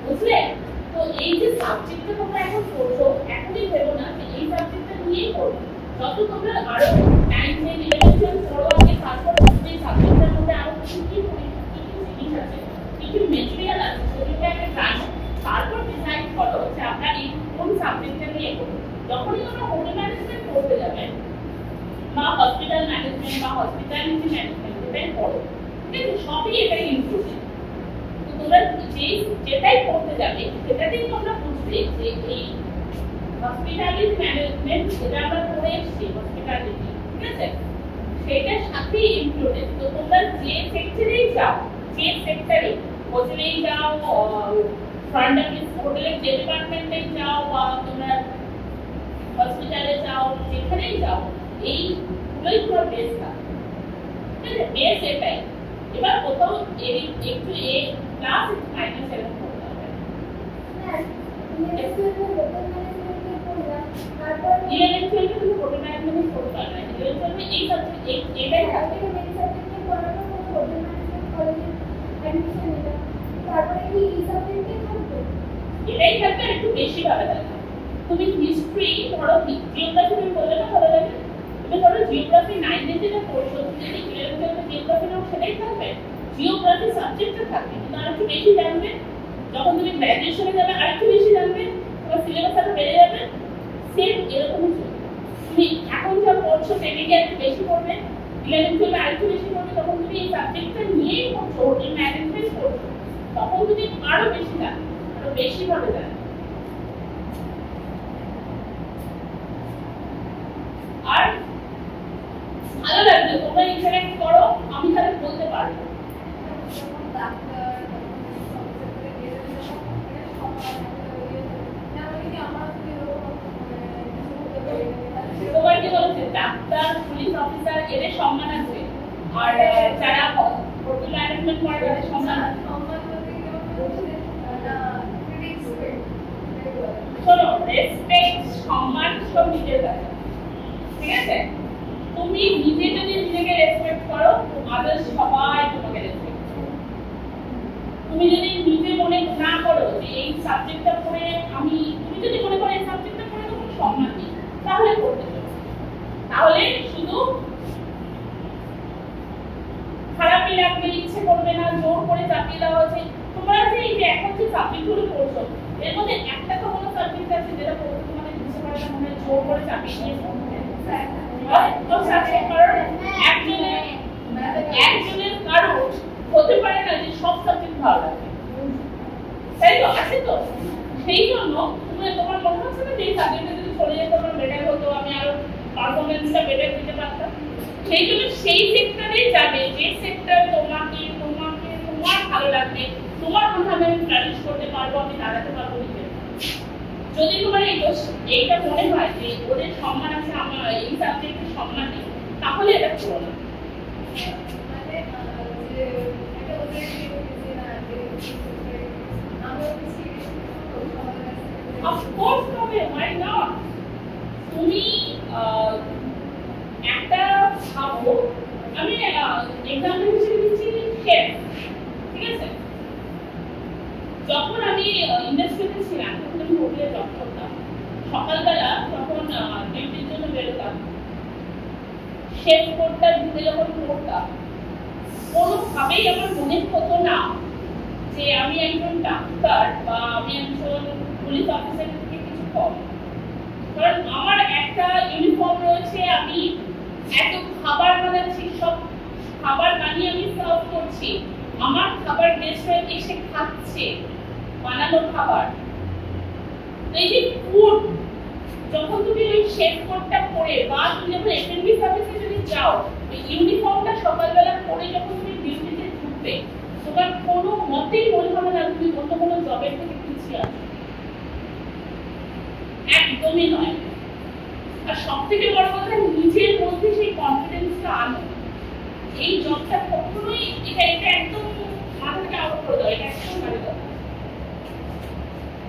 বুঝলে? তো এই যে সাবজেক্টটা তোমরা এখন পড়ছো, এখনই ভেবো না যে এই সাবজেক্টটা নিয়েই পড়ো। যত তোমরা আরো 9, 10, 11, 12 পড়ো আগে, তারপর এই সাবজেক্টের মধ্যে আরো কি কি জিনিস আছে, কি কি মেটেরিয়াল আছে, সেগুলো একটা জানো, তারপর ডিসাইড করো যে আমরা এই কোন সাবজেক্টটা নিয়ে পড়বো। যখনই তোমরা হোটেল ম্যানেজমেন্ট পড়তে যাবে বা হসপিটাল ম্যানেজমেন্ট বা হসপিটালিটি ম্যানেজমেন্ট এটাই পড়ো, ঠিক আছে? সবই এটাই ইনক্লুডেড। তো তোমরা যেটাই পড়তে যাবে সেটাতেই তোমরা বুঝবে যে এই হসপিটালিটি ম্যানেজমেন্ট যেটা আমরা পড়ে এসেছি, হসপিটালিটি, ঠিক আছে, সেটার সাথে ইনক্লুডেড। তো তোমরা যে সেক্টরেই যাও, যে সেক্টরে হোটেলেই যাও, ফ্রন্ট অফিস হোটেলের যে ডিপার্টমেন্টে যাও বা তোমরা হসপিটালে যাও, যেখানেই যাও, এইগুলোই তোমার বেস থাকে, ঠিক আছে? বেস এটাই। এবার কোথাও একটু এ প্লাস একটু মাইনাস এরকম করতে হবে। ইলেভেন টুয়েলভে তুমি হোটেল ম্যানেজমেন্ট পড়তে পারবে না। ইলেভেন টুয়েলভে এই সাবজেক্ট এটাই থাকবে। এটাই থাকবে, একটু বেশি ভাবে থাকবে। তুমি হিস্ট্রি ধরো, জিওগ্রাফি তুমি বললে না ভালো লাগে, তুমি ধরো জিওগ্রাফি 9 এ যেটা পড়ছো, তুমি যদি 11 টুয়েলভে জিওগ্রাফি নাও সেটাই থাকবে, জিওগ্রাফি সাবজেক্টটা থাকবে, কিন্তু আর একটু বেশি জানবে। যখন তুমি গ্র্যাজুয়েশনে যাবে আর একটু বেশি জানবে, তোমার সিলেবাস আরো বেড়ে যাবে। সেম এরকমই তুমি এখন যা পড়ছো সেটা কি একটু বেশি পড়বে, 11 টুয়েলভে আর একটু বেশি পড়বে। তখন তুমি এই সাবজেক্টটা নিয়েই পড়ছো, হোটেল ম্যানেজমেন্ট পড়ছো, তখন তুমি আরো বেশি জানবে, আরো বেশি ভাবে জানবে। আর ভালো লাগবে তোমরা ইন্টারেক্ট করো, আমি তাহলে বলতে পারবো। তোমার কি বলছে ডাক্তার, পুলিশ অফিসার এদের সম্মান আছে, আর যারা হোটেল ম্যানেজমেন্ট করে তাদের সম্মান আছে। শোনো, রেসপেক্ট, সম্মান সব নিজের কাছে, ঠিক আছে? তুমি নিজে যদি নিজেকে রেসপেক্ট করো, আদার্স সবাই তোমাকে রেসপেক্ট করবে। তুমি যদি নিজে মনে না করো যে এই সাবজেক্টটা পড়ে তুমি যদি মনে করো এই সাবজেক্টটা পড়ে তোমার সম্মান নেই, তাহলে পড়তে চলো। তাহলে শুধু খারাপই লাগবে, ইচ্ছে করবে না, জোর করে চাপিয়ে দেওয়া হচ্ছে। তোমরা যে এই যে এখন যে সাবজেক্টগুলো পড়ছো, এর মধ্যে একটা তো কোনো সাবজেক্ট আছে যেটা পড়তে তোমাদের ইচ্ছে করে না, মনে জোর করে চাপিয়ে দিয়ে পড়তে। একজনের কারো হতে পারে না যে সব সাবজেক্ট ভালো লাগে, তাই তো? আছে তো? সেই জন্য তুমি তোমার মনে হচ্ছে না যে এই সাবজেক্টে যদি চলে যেত আমার বেটার হতো, আমি আরো পারফরমেন্সটা বেটার দিতে পারতাম। সেই জন্য সেই সেক্টরেই যাবে যে সেক্টর তোমাকে তোমার ভালো লাগবে, তোমার মনে হবে আমি ফ্লারিশ করতে পারবো, আমি দাঁড়াতে পারবো নিজে। যদি তোমার এইটা মনে হয় যে ওদের সম্মান আছে, আমার এই সাবজেক্টের সম্মান নেই, তাহলে এটা করো না। Of course হবে, why not? তুমি একটা ভাবো, আমি এক্সাম্পল হিসেবে দিচ্ছি শেফ, ঠিক আছে? যখন আমি ইন্ডাস্ট্রিতে ছিলাম তখন আমি হোটেলে জব করতাম। সকালবেলা যখন ডিউটির জন্য বেরোতাম, শেফ কোটটা দিতে যখন পড়তাম, কোনোভাবেই আমার মনে হতো না যে আমি একজন ডাক্তার বা আমি একজন পুলিশ অফিসার থেকে কিছু কম। কারণ আমার একটা ইউনিফর্ম রয়েছে, আমি এত খাবার বানাচ্ছি, সব খাবার বানিয়ে আমি সার্ভ করছি, আমার খাবার গেস্টরা এসে খাচ্ছে বানানো খাবার। এই যে ফুড, যখন তুমি ওই শেফ কোটটা পরে বা তুমি যখন এফএনবি সার্ভিসে যদি যাও, ওই ইউনিফর্মটা সকালবেলা পরে যখন তুমি ডিউটিতে ঢুকবে, তোমার কোনো মতেই মনে হবে না তুমি অন্য কোনো জবের থেকে পিছিয়ে আছো, একদমই নয়। আর সব থেকে বড় কথা, নিজের মধ্যে সেই কনফিডেন্সটা আনো। এই জবটা কখনোই এটা একদম মাথা থেকে আউট করে দাও, এটা একদম বাড়ি দাও।